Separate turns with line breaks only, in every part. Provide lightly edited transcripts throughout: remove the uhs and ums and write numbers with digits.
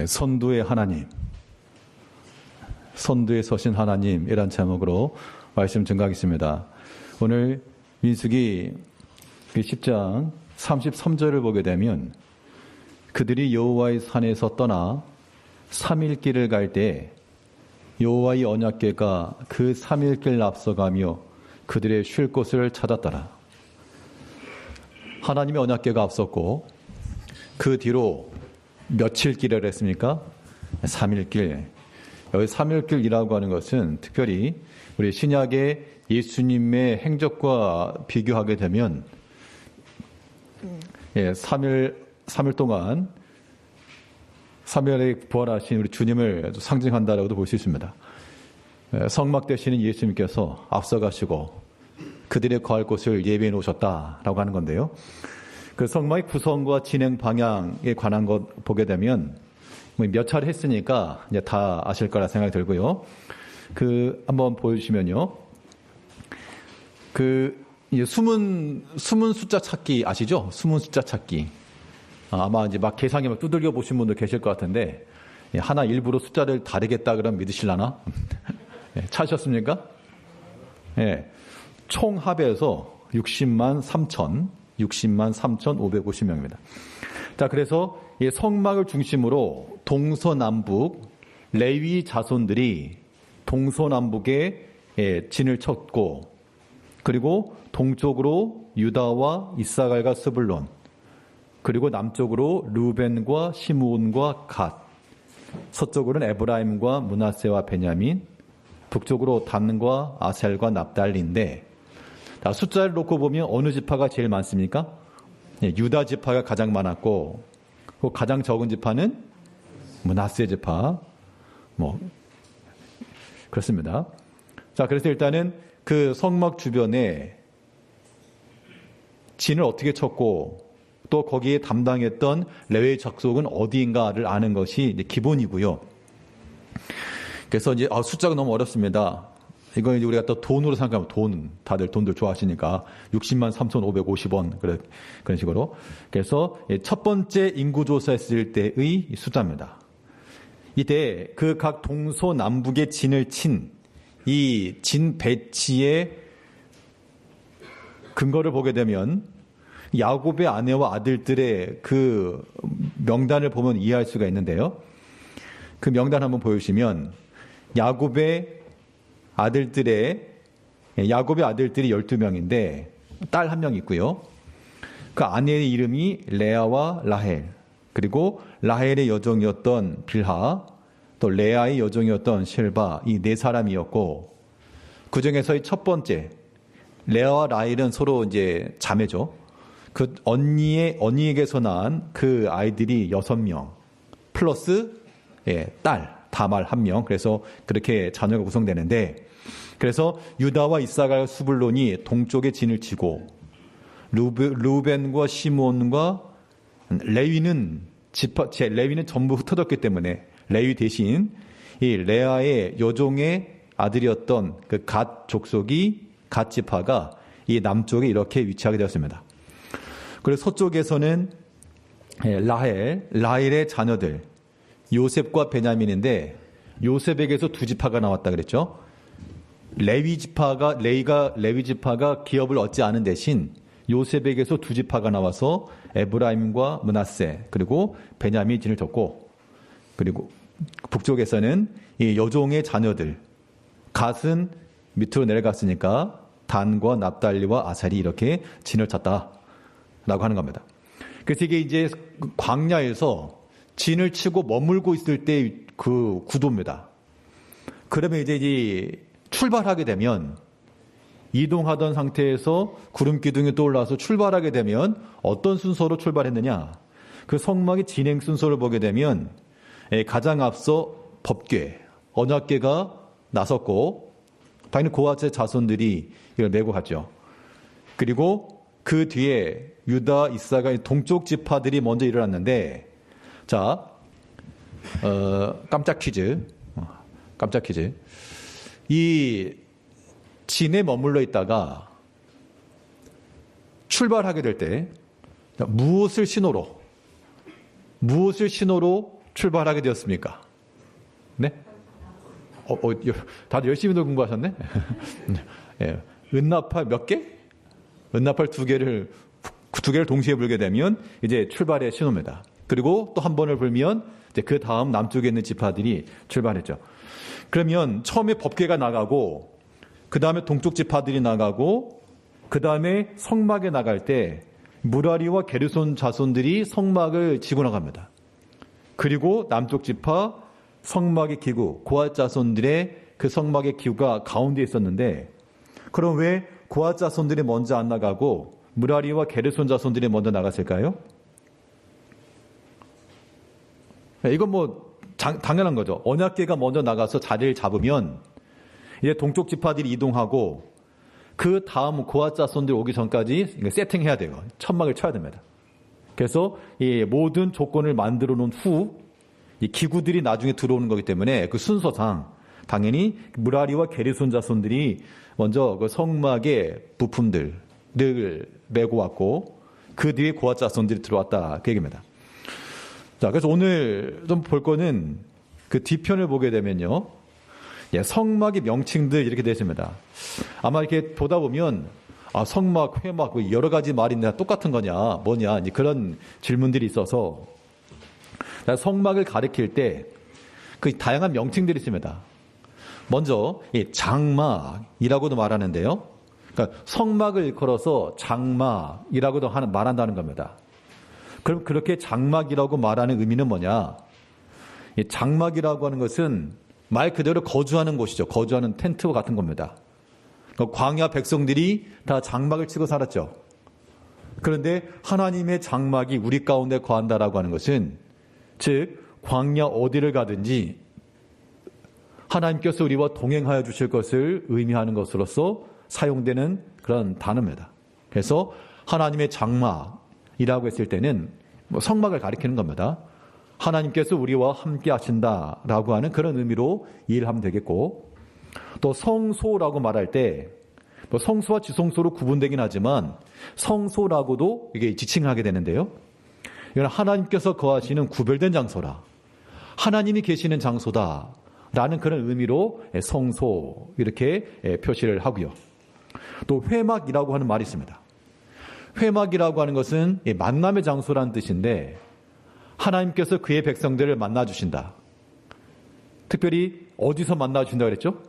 선두의 하나님, 선두에 서신 하나님이란 제목으로 말씀 증거하겠습니다. 오늘 민수기 10장 33절을 보게 되면 그들이 여호와의 산에서 떠나 3일 길을 갈 때 여호와의 언약궤가 그 3일 길 앞서가며 그들의 쉴 곳을 찾았더라. 하나님의 언약궤가 앞섰고 그 뒤로 며칠 길을 했습니까? 3일 길. 여기 3일 길이라고 하는 것은 특별히 우리 신약의 예수님의 행적과 비교하게 되면 3일 동안 3일에 부활하신 우리 주님을 상징한다라고도 볼 수 있습니다. 성막 되시는 예수님께서 앞서가시고 그들의 거할 곳을 예비해 놓으셨다라고 하는 건데요. 그 성막의 구성과 진행 방향에 관한 것 보게 되면 몇 차례 했으니까 이제 다 아실 거라 생각이 들고요. 한번 보여주시면요. 숨은 숫자 찾기 아시죠? 숨은 숫자 찾기. 아마 이제 막 계산기 막 두들겨 보신 분들 계실 것 같은데 하나 일부러 숫자를 다르겠다 그러면 믿으실라나? 찾으셨습니까? 총 합해서 60만 3,550명입니다. 자, 그래서 이 성막을 중심으로 동서남북 레위 자손들이 동서남북에 진을 쳤고, 그리고 동쪽으로 유다와 이사갈과 스불론, 그리고 남쪽으로 루벤과 시므온과 갓, 서쪽으로는 에브라임과 므낫세와 베냐민, 북쪽으로 단과 아셀과 납달리인데, 숫자를 놓고 보면 어느 지파가 제일 많습니까? 유다 지파가 가장 많았고, 가장 적은 지파는 므낫세 지파. 그렇습니다. 자, 그래서 일단은 그 성막 주변에 진을 어떻게 쳤고, 또 거기에 담당했던 레위 족속은 어디인가를 아는 것이 이제 기본이고요. 그래서 이제 숫자가 너무 어렵습니다. 이건 이제 우리가 또 돈으로 생각하면 다들 돈들 좋아하시니까 60만 3,550원 그런 식으로. 그래서 첫 번째 인구조사했을 때의 숫자입니다. 이때 그 각 동서남북의 진을 친 이 진 배치의 근거를 보게 되면 야곱의 아내와 아들들의 그 명단을 보면 이해할 수가 있는데요. 그 명단 한번 보여주시면 야곱의 아들들이 12명인데 딸 1명 있고요. 그 아내의 이름이 레아와 라헬, 그리고 라헬의 여종이었던 빌하, 또 레아의 여종이었던 실바, 이 네 사람이었고, 그 중에서의 첫 번째 레아와 라헬은 서로 이제 자매죠. 그 언니에게서 낳은 그 아이들이 6명 플러스 딸 다말 1명. 그래서 그렇게 자녀가 구성되는데, 그래서 유다와 이사갈 수불론이 동쪽에 진을 치고, 루벤과 시므온과 레위는 전부 흩어졌기 때문에 레위 대신 이 레아의 여종의 아들이었던 그 갓 족속이 갓 지파가 이 남쪽에 이렇게 위치하게 되었습니다. 그리고 서쪽에서는 라헬의 자녀들 요셉과 베냐민인데, 요셉에게서 2지파가 나왔다 그랬죠. 레위 지파가 기업을 얻지 않은 대신 요셉에게서 2지파가 나와서 에브라임과 므낫세 그리고 베냐민이 진을 쳤고, 그리고 북쪽에서는 이 여종의 자녀들 갓은 밑으로 내려갔으니까 단과 납달리와 아셀이 이렇게 진을 쳤다라고 하는 겁니다. 그래서 이게 이제 광야에서 진을 치고 머물고 있을 때 그 구도입니다. 그러면 이제 출발하게 되면, 이동하던 상태에서 구름 기둥이 떠올라서 출발하게 되면 어떤 순서로 출발했느냐? 그 성막의 진행 순서를 보게 되면 가장 앞서 법궤, 언약궤가 나섰고, 당연히 고아제 자손들이 이걸 메고 갔죠. 그리고 그 뒤에 유다, 이사갈 동쪽 지파들이 먼저 일어났는데, 자, 깜짝 퀴즈. 이 진에 머물러 있다가 출발하게 될 때 무엇을 신호로 출발하게 되었습니까? 네? 다들 열심히들 공부하셨네? 예. 은나팔 몇 개? 은나팔 두 개를 동시에 불게 되면 이제 출발의 신호입니다. 그리고 또 한 번을 불면 이제 그 다음 남쪽에 있는 지파들이 출발했죠. 그러면 처음에 법궤가 나가고 그 다음에 동쪽 지파들이 나가고 그 다음에 성막에 나갈 때 무라리와 게르손 자손들이 성막을 지고 나갑니다. 그리고 남쪽 지파 성막의 기구, 고앗 자손들의 그 성막의 기구가 가운데 있었는데, 그럼 왜 고앗 자손들이 먼저 안 나가고 무라리와 게르손 자손들이 먼저 나갔을까요? 이건 뭐 당연한 거죠. 언약궤가 먼저 나가서 자리를 잡으면 이제 동쪽 지파들이 이동하고 그 다음 고앗 자손들 오기 전까지 세팅해야 돼요. 천막을 쳐야 됩니다. 그래서 이 모든 조건을 만들어 놓은 후 이 기구들이 나중에 들어오는 거기 때문에 그 순서상 당연히 무라리와 게르손 자손들이 먼저 그 성막의 부품들을 메고 왔고 그 뒤에 고앗 자손들이 들어왔다 그 얘기입니다. 자, 그래서 오늘 좀 볼 거는 그 뒤편을 보게 되면요. 예, 성막의 명칭들 이렇게 되어 있습니다. 아마 이렇게 보다 보면 성막, 회막 여러 가지 말인데 똑같은 거냐, 뭐냐 이제 그런 질문들이 있어서 성막을 가리킬 때 그 다양한 명칭들이 있습니다. 먼저 이 장막이라고도 말하는데요. 그러니까 성막을 일컬어서 장막이라고도 말한다는 겁니다. 그럼 그렇게 장막이라고 말하는 의미는 뭐냐? 이 장막이라고 하는 것은 말 그대로 거주하는 곳이죠. 거주하는 텐트와 같은 겁니다. 그러니까 광야 백성들이 다 장막을 치고 살았죠. 그런데 하나님의 장막이 우리 가운데 거한다라고 하는 것은 즉 광야 어디를 가든지 하나님께서 우리와 동행하여 주실 것을 의미하는 것으로서 사용되는 그런 단어입니다. 그래서 하나님의 장막이라고 했을 때는 성막을 가리키는 겁니다. 하나님께서 우리와 함께 하신다라고 하는 그런 의미로 이해를 하면 되겠고, 또 성소라고 말할 때 성소와 지성소로 구분되긴 하지만 성소라고도 이게 지칭하게 되는데요. 이건 하나님께서 거하시는 구별된 장소라, 하나님이 계시는 장소다라는 그런 의미로 성소 이렇게 표시를 하고요. 또 회막이라고 하는 말이 있습니다. 회막이라고 하는 것은 만남의 장소라는 뜻인데 하나님께서 그의 백성들을 만나주신다. 특별히 어디서 만나주신다고 그랬죠?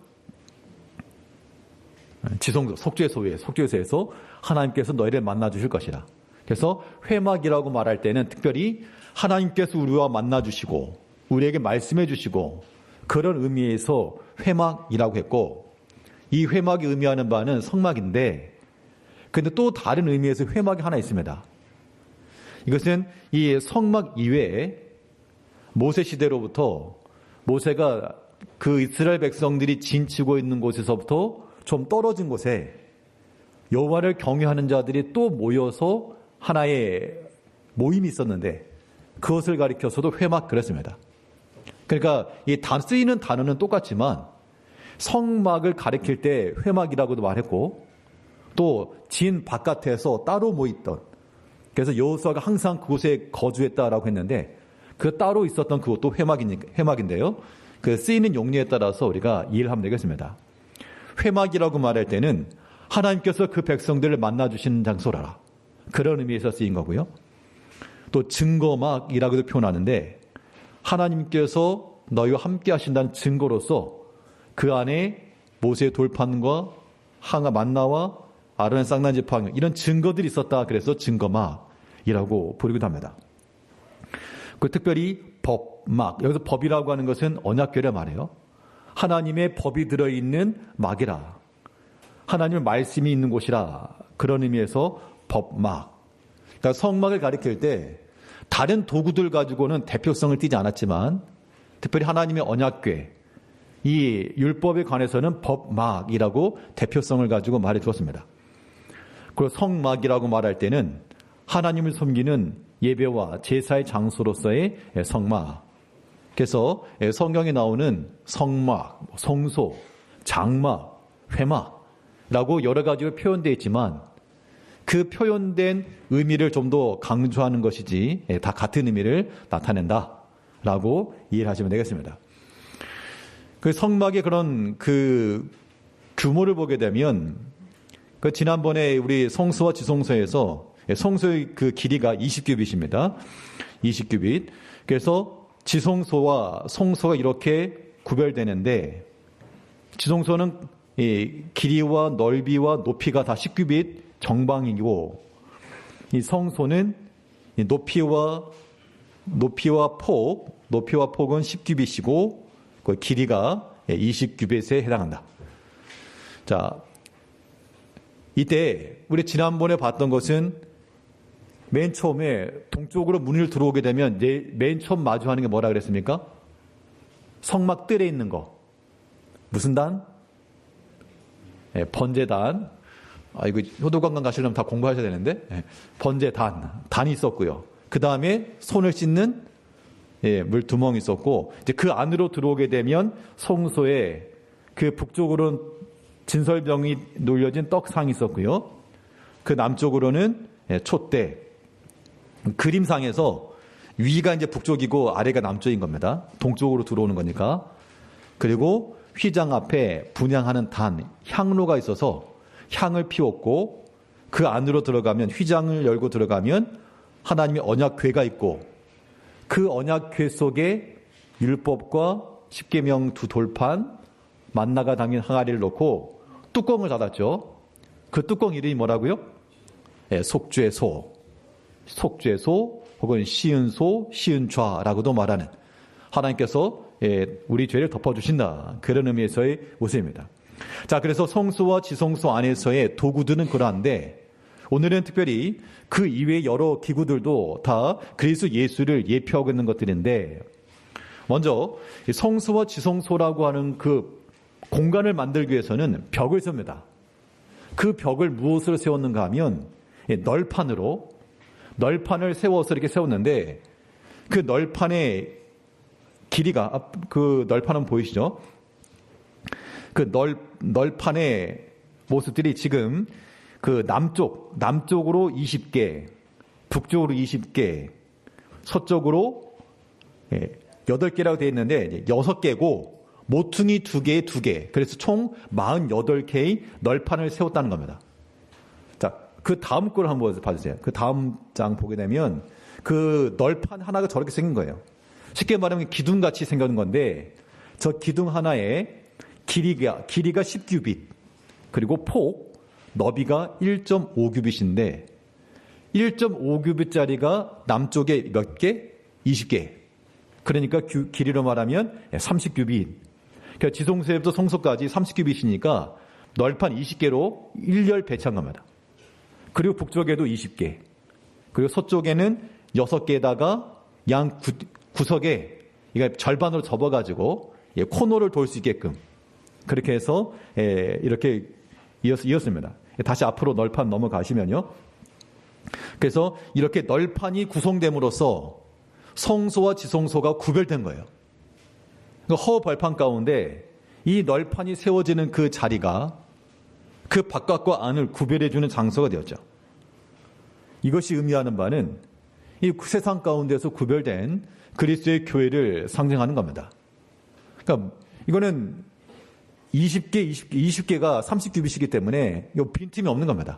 지성소, 속죄소에서 하나님께서 너희를 만나주실 것이라. 그래서 회막이라고 말할 때는 특별히 하나님께서 우리와 만나주시고 우리에게 말씀해 주시고 그런 의미에서 회막이라고 했고, 이 회막이 의미하는 바는 성막인데 근데 또 다른 의미에서 회막이 하나 있습니다. 이것은 이 성막 이외에 모세 시대로부터 모세가 그 이스라엘 백성들이 진치고 있는 곳에서부터 좀 떨어진 곳에 여호와를 경외하는 자들이 또 모여서 하나의 모임이 있었는데 그것을 가리켜서도 회막 그랬습니다. 그러니까 이 쓰이는 단어는 똑같지만 성막을 가리킬 때 회막이라고도 말했고 또 진 바깥에서 따로 모였던, 그래서 여호수아가 항상 그곳에 거주했다라고 했는데 그 따로 있었던 그것도 회막인데요. 그 쓰이는 용례에 따라서 우리가 이해를 하면 되겠습니다. 회막이라고 말할 때는 하나님께서 그 백성들을 만나주시는 장소라, 그런 의미에서 쓰인 거고요. 또 증거막이라고도 표현하는데 하나님께서 너희와 함께 하신다는 증거로서 그 안에 모세의 돌판과 항아 만나와 아론의 쌍난지팡이 이런 증거들이 있었다. 그래서 증거막이라고 부르기도 합니다. 그 특별히 법막, 여기서 법이라고 하는 것은 언약궤를 말해요. 하나님의 법이 들어있는 막이라, 하나님의 말씀이 있는 곳이라, 그런 의미에서 법막. 그러니까 성막을 가리킬 때 다른 도구들 가지고는 대표성을 띠지 않았지만 특별히 하나님의 언약궤, 이 율법에 관해서는 법막이라고 대표성을 가지고 말해 주었습니다. 그리고 성막이라고 말할 때는 하나님을 섬기는 예배와 제사의 장소로서의 성막. 그래서 성경에 나오는 성막, 성소, 장막, 회막라고 여러 가지로 표현되어 있지만 그 표현된 의미를 좀 더 강조하는 것이지 다 같은 의미를 나타낸다라고 라고 이해를 하시면 되겠습니다. 그 성막의 그런 그 규모를 보게 되면 그 지난번에 우리 성소와 지성소에서 성소의 그 길이가 20규빗입니다. 20규빗. 그래서 지성소와 성소가 이렇게 구별되는데 지성소는 이 길이와 넓이와 높이가 다 10규빗 정방이고 이 성소는 높이와 폭은 10규빗이고 그 길이가 20규빗에 해당한다. 자, 이때 우리 지난번에 봤던 것은 맨 처음에 동쪽으로 문을 들어오게 되면 맨 처음 마주하는 게 뭐라 그랬습니까? 성막 뜰에 있는 거. 무슨 단? 번제단. 이거 효도관광 가시려면 다 공부하셔야 되는데. 번제단. 단이 있었고요. 그 다음에 손을 씻는 물두멍이 있었고, 이제 그 안으로 들어오게 되면 성소에 그 북쪽으로는 진설병이 놓여진 떡상이 있었고요. 그 남쪽으로는 촛대. 그림상에서 위가 이제 북쪽이고 아래가 남쪽인 겁니다. 동쪽으로 들어오는 거니까. 그리고 휘장 앞에 분향하는 단, 향로가 있어서 향을 피웠고 그 안으로 들어가면 휘장을 열고 들어가면 하나님의 언약궤가 있고 그 언약궤 속에 율법과 십계명 두 돌판, 만나가 담긴 항아리를 넣고 뚜껑을 닫았죠. 그 뚜껑 이름이 뭐라고요? 속죄소, 속죄소 혹은 시은소, 시은좌라고도 말하는 하나님께서 우리 죄를 덮어주신다. 그런 의미에서의 모습입니다. 자, 그래서 성소와 지성소 안에서의 도구들은 그러한데 오늘은 특별히 그 이외의 여러 기구들도 다 그리스도 예수를 예표하고 있는 것들인데 먼저 성소와 지성소라고 하는 그 공간을 만들기 위해서는 벽을 세웁니다. 그 벽을 무엇으로 세웠는가 하면 널판을 세워서 이렇게 세웠는데 그 널판의 길이가 그 널판은 보이시죠? 그 널판의 모습들이 지금 그 남쪽으로 20개, 북쪽으로 20개, 서쪽으로 8개라고 되어 있는데 6개고 모퉁이 2개에 2개. 그래서 총 48개의 널판을 세웠다는 겁니다. 자, 그 다음 걸 한번 봐주세요. 그 다음 장 보게 되면 그 널판 하나가 저렇게 생긴 거예요. 쉽게 말하면 기둥같이 생긴 건데 저 기둥 하나에 길이가 10규빗 그리고 너비가 1.5규빗인데 1.5규빗짜리가 남쪽에 몇 개? 20개. 그러니까 길이로 말하면 30규빗. 그러니까 지성소에부터 성소까지 30규빗이니까 널판 20개로 1열 배치한 겁니다. 그리고 북쪽에도 20개. 그리고 서쪽에는 6개에다가 양 구석에 이게 절반으로 접어가지고 코너를 돌 수 있게끔 그렇게 해서 이렇게 이었습니다. 다시 앞으로 널판 넘어가시면요. 그래서 이렇게 널판이 구성됨으로써 성소와 지성소가 구별된 거예요. 허벌판 가운데 이 널판이 세워지는 그 자리가 그 바깥과 안을 구별해주는 장소가 되었죠. 이것이 의미하는 바는 이 세상 가운데서 구별된 그리스도의 교회를 상징하는 겁니다. 그러니까 이거는 20개가 30규빗이기 때문에 빈틈이 없는 겁니다.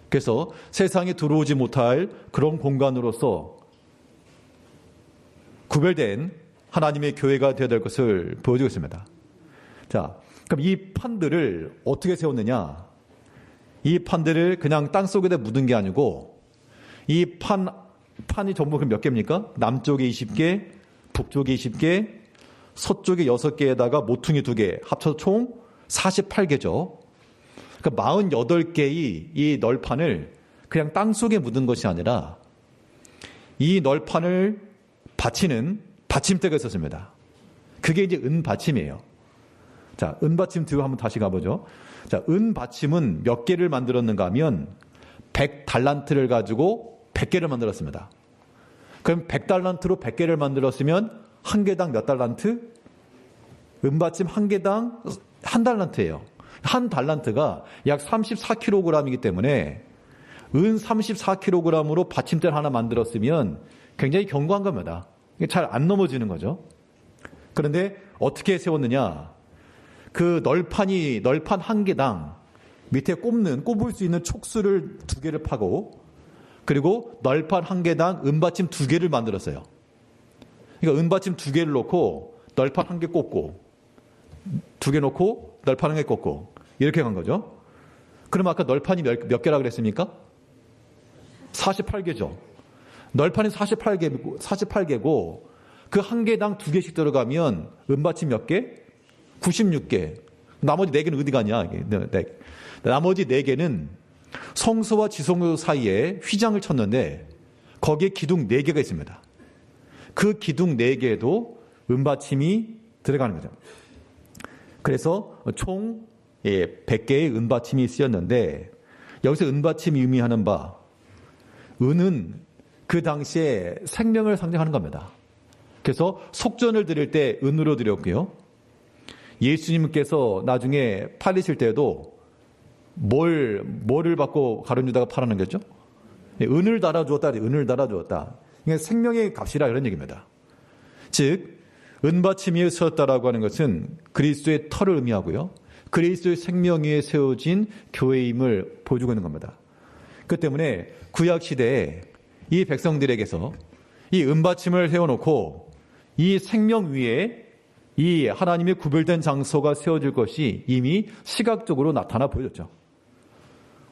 그래서 세상에 들어오지 못할 그런 공간으로서 구별된 하나님의 교회가 되어야 될 것을 보여주고 있습니다. 자, 그럼 이 판들을 어떻게 세웠느냐? 이 판들을 그냥 땅 속에다 묻은 게 아니고 이 판이 전부 몇 개입니까? 남쪽에 20개, 북쪽에 20개, 서쪽에 6개에다가 모퉁이 2개, 합쳐서 총 48개죠. 그러니까 48개의 이 널판을 그냥 땅 속에 묻은 것이 아니라 이 널판을 받치는 받침대가 있었습니다. 그게 이제 은받침이에요. 자, 은받침 뒤로 한번 다시 가보죠. 자, 은받침은 몇 개를 만들었는가 하면 100달란트를 가지고 100개를 만들었습니다. 그럼 100달란트로 100개를 만들었으면 한 개당 몇 달란트? 은받침 한 개당 한 달란트예요. 한 달란트가 약 34kg이기 때문에 은 34kg으로 받침대를 하나 만들었으면 굉장히 견고한 겁니다. 잘 안 넘어지는 거죠. 그런데 어떻게 세웠느냐? 그 널판 한 개당 밑에 꼽을 수 있는 촉수를 2개를 파고, 그리고 널판 한 개당 은받침 2개를 만들었어요. 그러니까 은받침 2개를 놓고 널판 1개 꽂고, 2개 놓고 널판 1개 꽂고, 이렇게 간 거죠. 그럼 아까 널판이 몇 개라고 그랬습니까? 48개죠. 널판이 48개고 그 한 개당 2개씩 들어가면 은받침 몇 개? 96개. 나머지 4개는 어디 가냐? 나머지 4개는 성소와 지성소 사이에 휘장을 쳤는데 거기에 기둥 4개가 있습니다. 그 기둥 4개에도 은받침이 들어가는 거죠. 그래서 총 100개의 은받침이 쓰였는데, 여기서 은받침이 의미하는 바, 은은 그 당시에 생명을 상징하는 겁니다. 그래서 속전을 드릴 때 은으로 드렸고요. 예수님께서 나중에 팔리실 때도 뭐를 받고 가룟 유다가 팔아넘겼죠? 은을 달아주었다. 은을 달아주었다. 이게 생명의 값이라 이런 얘기입니다. 즉 은받침 위에 세웠다라고 하는 것은 그리스도의 터를 의미하고요. 그리스도의 생명 위에 세워진 교회임을 보여주고 있는 겁니다. 그 때문에 구약 시대에 이 백성들에게서 이 은받침을 세워놓고 이 생명 위에 이 하나님의 구별된 장소가 세워질 것이 이미 시각적으로 나타나 보여졌죠.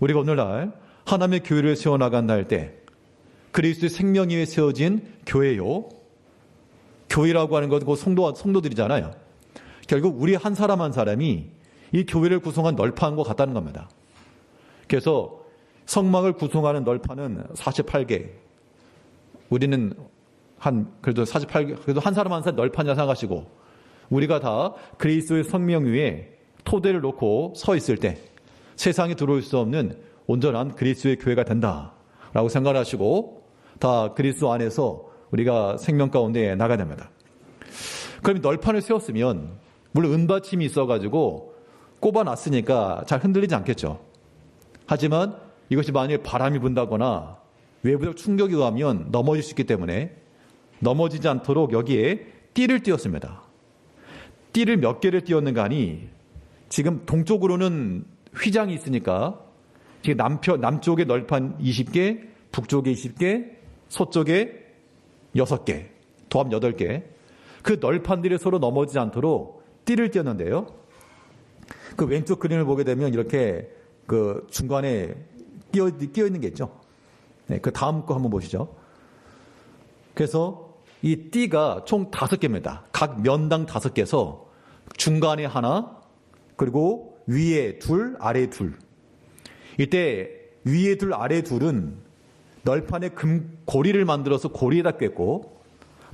우리가 오늘날 하나님의 교회를 세워나간다 할 때 그리스도의 생명 위에 세워진 교회요. 교회라고 하는 것은 그 성도들이잖아요. 결국 우리 한 사람 한 사람이 이 교회를 구성한 널판과 같다는 겁니다. 그래서 성막을 구성하는 널판은 48개. 우리는 그래도 48개, 그래도 한 사람 한 사람 널판이라 생각하시고, 우리가 다 그리스도의 성명 위에 토대를 놓고 서 있을 때 세상에 들어올 수 없는 온전한 그리스도의 교회가 된다라고 생각하시고, 다 그리스도 안에서 우리가 생명 가운데 나가야 됩니다. 그럼 널판을 세웠으면, 물론 은받침이 있어가지고 꼽아놨으니까 잘 흔들리지 않겠죠. 하지만 이것이 만일 바람이 분다거나 외부적 충격에 의하면 넘어질 수 있기 때문에 넘어지지 않도록 여기에 띠를 띄웠습니다. 띠를 몇 개를 띄웠는가 하니, 지금 동쪽으로는 휘장이 있으니까 지금 남쪽에 널판 20개, 북쪽에 20개, 서쪽에 6개, 도합 8개. 그 널판들이 서로 넘어지지 않도록 띠를 띄웠는데요. 그 왼쪽 그림을 보게 되면 이렇게 그 중간에 끼어 있는 게 있죠. 네, 그 다음 거 한번 보시죠. 그래서 이 띠가 총 5개입니다. 각 면당 5개에서 중간에 하나, 그리고 위에 둘, 아래 둘. 이때 위에 둘, 아래 둘은 널판에 금 고리를 만들어서 고리에다 꿰고,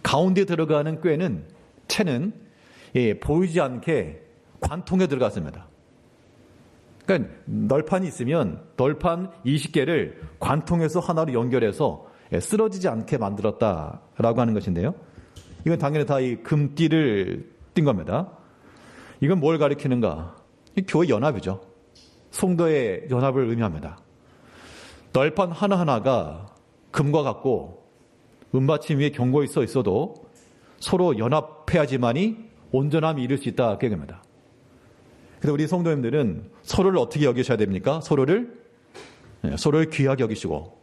가운데 들어가는 채는 보이지 않게 관통에 들어갔습니다. 그러니까 널판이 있으면 널판 20개를 관통해서 하나로 연결해서 쓰러지지 않게 만들었다라고 하는 것인데요. 이건 당연히 다 이 금띠를 띈 겁니다. 이건 뭘 가리키는가? 이 교회 연합이죠. 성도의 연합을 의미합니다. 널판 하나하나가 금과 같고 은받침 위에 경고에 써 있어도 서로 연합해야지만이 온전함이 이룰 수 있다 그 얘기입니다. 그래서 우리 성도님들은 서로를 어떻게 여기셔야 됩니까? 서로를 귀하게 여기시고,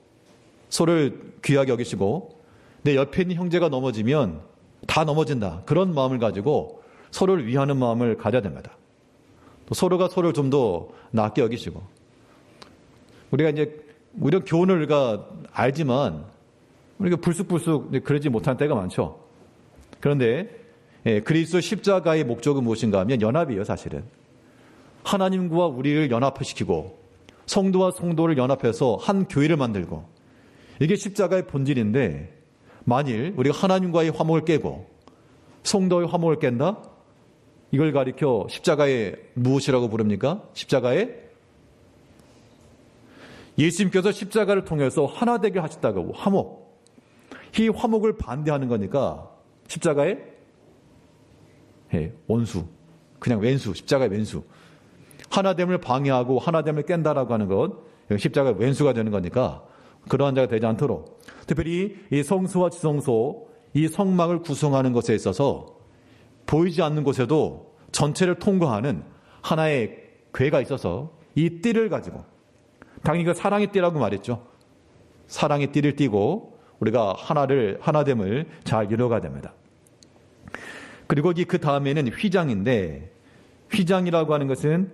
서로를 귀하게 여기시고, 내 옆에 있는 형제가 넘어지면 다 넘어진다, 그런 마음을 가지고 서로를 위하는 마음을 가져야 됩니다. 또 서로가 서로를 좀 더 낫게 여기시고, 우리가 교훈을 우리가 알지만 우리가 불쑥불쑥 그러지 못한 때가 많죠. 그런데 그리스도 십자가의 목적은 무엇인가 하면 연합이에요. 사실은 하나님과 우리를 연합시키고 성도와 성도를 연합해서 한 교회를 만들고, 이게 십자가의 본질인데, 만일 우리가 하나님과의 화목을 깨고 성도의 화목을 깬다? 이걸 가리켜 십자가의 무엇이라고 부릅니까? 십자가의, 예수님께서 십자가를 통해서 하나 되게 하셨다고, 화목. 이 화목을 반대하는 거니까 십자가의 원수, 그냥 왼수, 십자가의 왼수. 하나됨을 방해하고 하나됨을 깬다라고 하는 것, 십자가의 왼수가 되는 거니까 그러한 자가 되지 않도록, 특별히 이 성소와 지성소 이 성막을 구성하는 것에 있어서 보이지 않는 곳에도 전체를 통과하는 하나의 궤가 있어서 이 띠를 가지고, 당연히 그 사랑의 띠라고 말했죠. 사랑의 띠를 띠고 우리가 하나됨을 잘 이루어가야 됩니다. 그리고 그 다음에는 휘장인데, 휘장이라고 하는 것은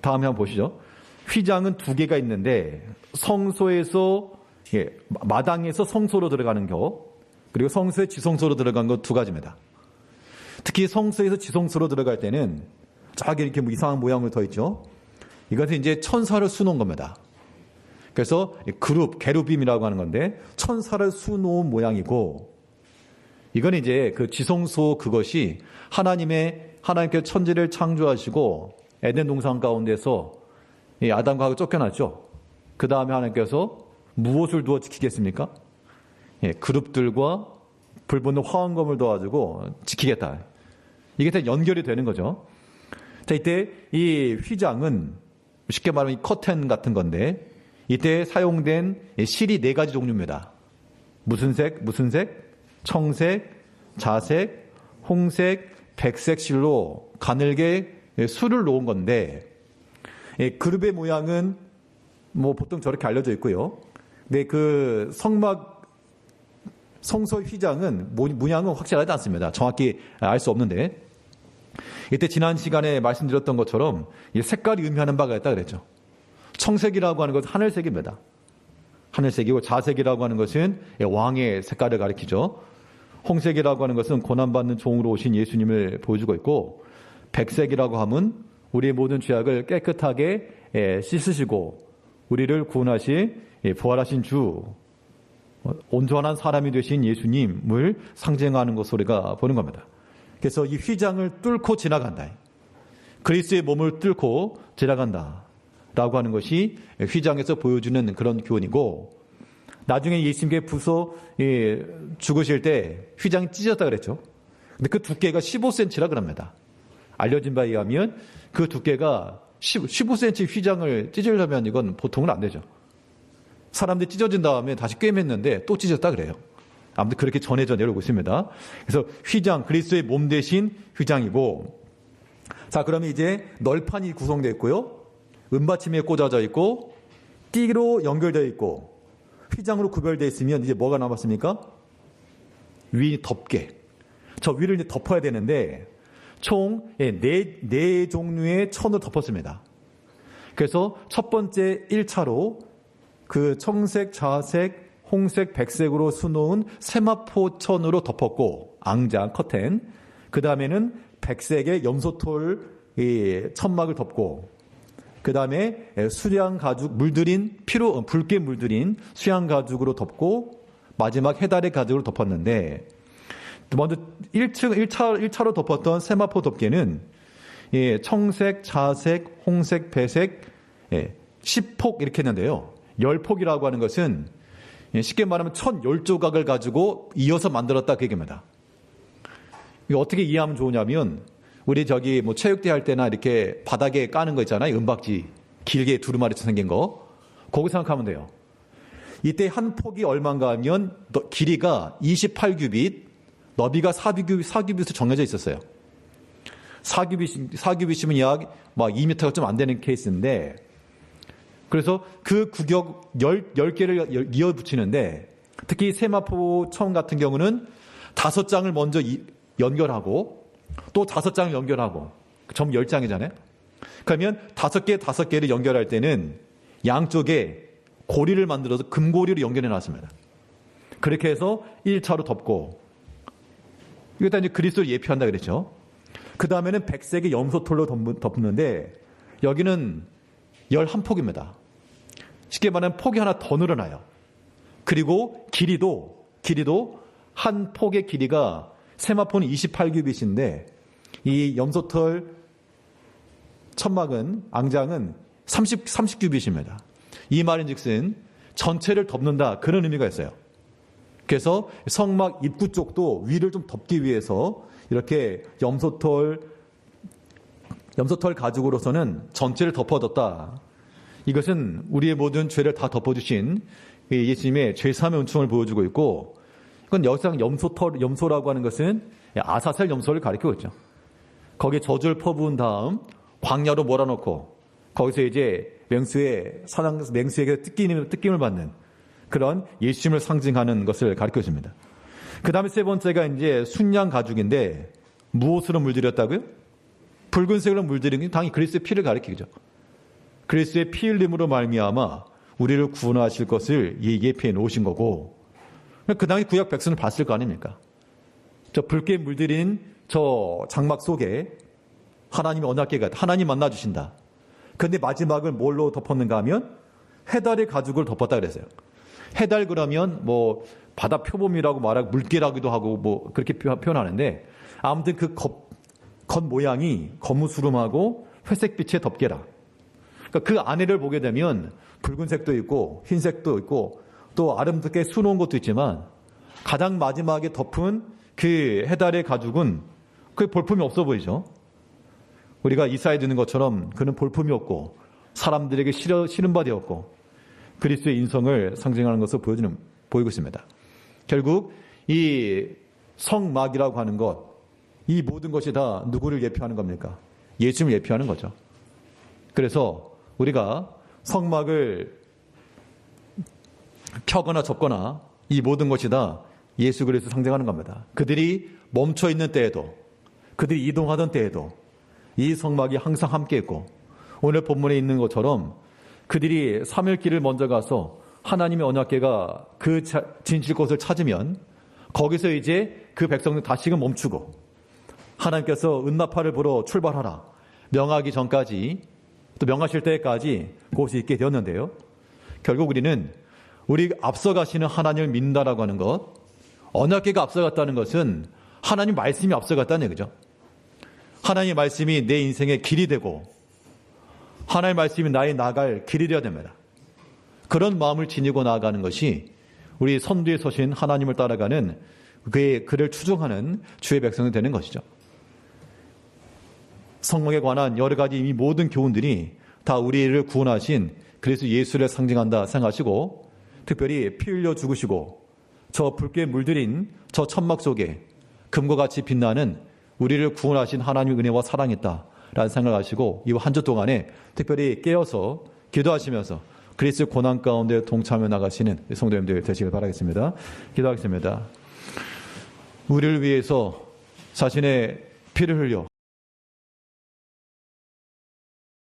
다음에 한번 보시죠. 휘장은 두 개가 있는데, 성소에서, 마당에서 성소로 들어가는 것, 그리고 성소에 지성소로 들어간 것 두 가지입니다. 특히 성소에서 지성소로 들어갈 때는 저기 이렇게 이상한 모양으로 더 있죠. 이것은 이제 천사를 수놓은 겁니다. 그래서 게루빔이라고 하는 건데, 천사를 수놓은 모양이고, 이건 이제 그 지성소 그것이 하나님께서 천지를 창조하시고 에덴 동산 가운데서 아담과 하와 쫓겨났죠. 그 다음에 하나님께서 무엇을 두어 지키겠습니까? 그룹들과 불붙는 화환검을 도와주고 지키겠다. 이게 다 연결이 되는 거죠. 자, 이때 이 휘장은 쉽게 말하면 이 커튼 같은 건데, 이때 사용된 실이 4가지 종류입니다. 무슨 색? 청색, 자색, 홍색, 백색 실로 가늘게 술을 놓은 건데, 그룹의 모양은 보통 저렇게 알려져 있고요. 근데 그 성소 휘장은 모양은 확실하지 않습니다. 정확히 알 수 없는데, 이때 지난 시간에 말씀드렸던 것처럼 색깔이 의미하는 바가 있다 그랬죠. 청색이라고 하는 것은 하늘색입니다. 하늘색이고, 자색이라고 하는 것은 왕의 색깔을 가리키죠. 홍색이라고 하는 것은 고난받는 종으로 오신 예수님을 보여주고 있고, 백색이라고 하면 우리의 모든 죄악을 깨끗하게 씻으시고 우리를 구원하실 부활하신 주, 온전한 사람이 되신 예수님을 상징하는 것으로 우리가 보는 겁니다. 그래서 이 휘장을 뚫고 지나간다. 그리스도의 몸을 뚫고 지나간다 라고 하는 것이 휘장에서 보여주는 그런 교훈이고, 나중에 예수님께 죽으실 때 휘장이 찢어졌다 그랬죠. 근데 그 두께가 15cm라 그럽니다. 알려진 바에 의하면 그 두께가 15cm 휘장을 찢으려면 이건 보통은 안 되죠. 사람들이 찢어진 다음에 다시 꿰맸는데 또 찢었다 그래요. 아무튼 그렇게 전해져 내려오고 있습니다. 그래서 휘장, 그리스도의 몸 대신 휘장이고, 자, 그러면 이제 널판이 구성되어 있고요. 은받침에 꽂아져 있고, 띠로 연결되어 있고, 휘장으로 구별되어 있으면 이제 뭐가 남았습니까? 위 덮개. 저 위를 이제 덮어야 되는데, 총 4 종류의 천을 덮었습니다. 그래서 첫 번째 1차로 그 청색, 자색, 홍색, 백색으로 수놓은 세마포 천으로 덮었고, 앙장, 커튼. 그 다음에는 백색의 염소톨 천막을 덮고, 그 다음에 수양 가죽, 붉게 물들인 수양 가죽으로 덮고, 마지막 해달의 가죽으로 덮었는데, 먼저 1차로 덮었던 세마포 덮개는 청색, 자색, 홍색, 배색, 10폭 이렇게 했는데요. 10폭이라고 하는 것은 쉽게 말하면 1010조각을 가지고 이어서 만들었다 그 얘기입니다. 이거 어떻게 이해하면 좋으냐면, 우리 체육대 할 때나 이렇게 바닥에 까는 거 있잖아요. 은박지 길게 두루마리처럼 생긴 거. 그거 생각하면 돼요. 이때 한 폭이 얼마인가 하면 길이가 28규빗, 너비가 4규빗으로 정해져 있었어요. 4규빗이면 약 2m가 좀 안 되는 케이스인데, 그래서 그 구격 10개를 이어 붙이는데, 특히 세마포 천 같은 경우는 5장을 먼저 연결하고 또 5장을 연결하고, 점 10장이잖아요. 그러면 5개를 연결할 때는 양쪽에 고리를 만들어서 금고리로 연결해 놨습니다. 그렇게 해서 1차로 덮고, 이것도 이제 그리스도를 예표한다 그랬죠. 그 다음에는 백색의 염소톨로 덮는데, 여기는 11폭입니다. 쉽게 말하면 폭이 하나 더 늘어나요. 그리고 길이도 한 폭의 길이가, 세마포는 28규빗인데 이 염소털 천막은, 앙장은 30규빗입니다. 이 말인즉슨 전체를 덮는다, 그런 의미가 있어요. 그래서 성막 입구 쪽도 위를 좀 덮기 위해서 이렇게 염소털 가죽으로서는 전체를 덮어뒀다. 이것은 우리의 모든 죄를 다 덮어주신 예수님의 죄사함의 은총을 보여주고 있고, 그건 여기서 염소라고 하는 것은 아사셀 염소를 가리키고 있죠. 거기에 젖을 퍼부은 다음 광야로 몰아넣고 거기서 이제 맹수에게 뜯김을 받는 그런 예수님을 상징하는 것을 가르쳐 줍니다. 그 다음에 세 번째가 이제 순양 가죽인데 무엇으로 물들였다고요? 붉은색으로 물들인 게 당연히 그리스도의 피를 가리키죠. 그리스도의 피 흘림으로 말미암아 우리를 구원하실 것을 예비해 놓으신 거고, 그 당시 구약 백성을 봤을 거 아닙니까? 저 붉게 물들인 저 장막 속에 하나님의 언약궤가 하나님 만나 주신다. 그런데 마지막을 뭘로 덮었는가 하면 해달의 가죽을 덮었다 그랬어요. 해달 그러면 뭐 바다 표범이라고 말하고 물개라기도 하고 뭐 그렇게 표현하는데, 아무튼 그 겉 모양이 거무스름하고 회색빛의 덮개라. 그러니까 그 안에를 보게 되면 붉은색도 있고 흰색도 있고 또 아름답게 수놓은 것도 있지만, 가장 마지막에 덮은 그 해달의 가죽은 그 볼품이 없어 보이죠. 우리가 이사에 드는 것처럼 그는 볼품이 없고 사람들에게 싫은 바 되었고 그리스도의 인성을 상징하는 것을 보이고 있습니다. 결국 이 성막이라고 하는 것, 이 모든 것이 다 누구를 예표하는 겁니까? 예수님을 예표하는 거죠. 그래서 우리가 성막을 펴거나 접거나 이 모든 것이 다 예수 그리스도를 상징하는 겁니다. 그들이 멈춰 있는 때에도, 그들이 이동하던 때에도 이 성막이 항상 함께 있고, 오늘 본문에 있는 것처럼 그들이 3일 길을 먼저 가서 하나님의 언약궤가 그 진실 곳을 찾으면 거기서 이제 그 백성들 다시금 멈추고 하나님께서 은나팔을 불어 출발하라 명하기 전까지, 또 명하실 때까지 그곳에 있게 되었는데요. 결국 우리는 우리 앞서가시는 하나님을 믿는다라고 하는 것, 언약궤가 앞서갔다는 것은 하나님 말씀이 앞서갔다는 얘기죠. 하나님의 말씀이 내 인생의 길이 되고 하나님의 말씀이 나의 나아갈 길이 되어야 됩니다. 그런 마음을 지니고 나아가는 것이 우리 선두에 서신 하나님을 따라가는 그를 추종하는 주의 백성이 되는 것이죠. 성막에 관한 여러 가지 이 모든 교훈들이 다 우리를 구원하신 그리스도 예수를 상징한다 생각하시고, 특별히 피 흘려 죽으시고 저 붉게 물들인 저 천막 속에 금과 같이 빛나는 우리를 구원하신 하나님의 은혜와 사랑이 있다라는 생각을 하시고, 이 한 주 동안에 특별히 깨어서 기도하시면서 그리스도의 고난 가운데 동참해 나가시는 성도님들 되시길 바라겠습니다. 기도하겠습니다. 우리를 위해서 자신의 피를 흘려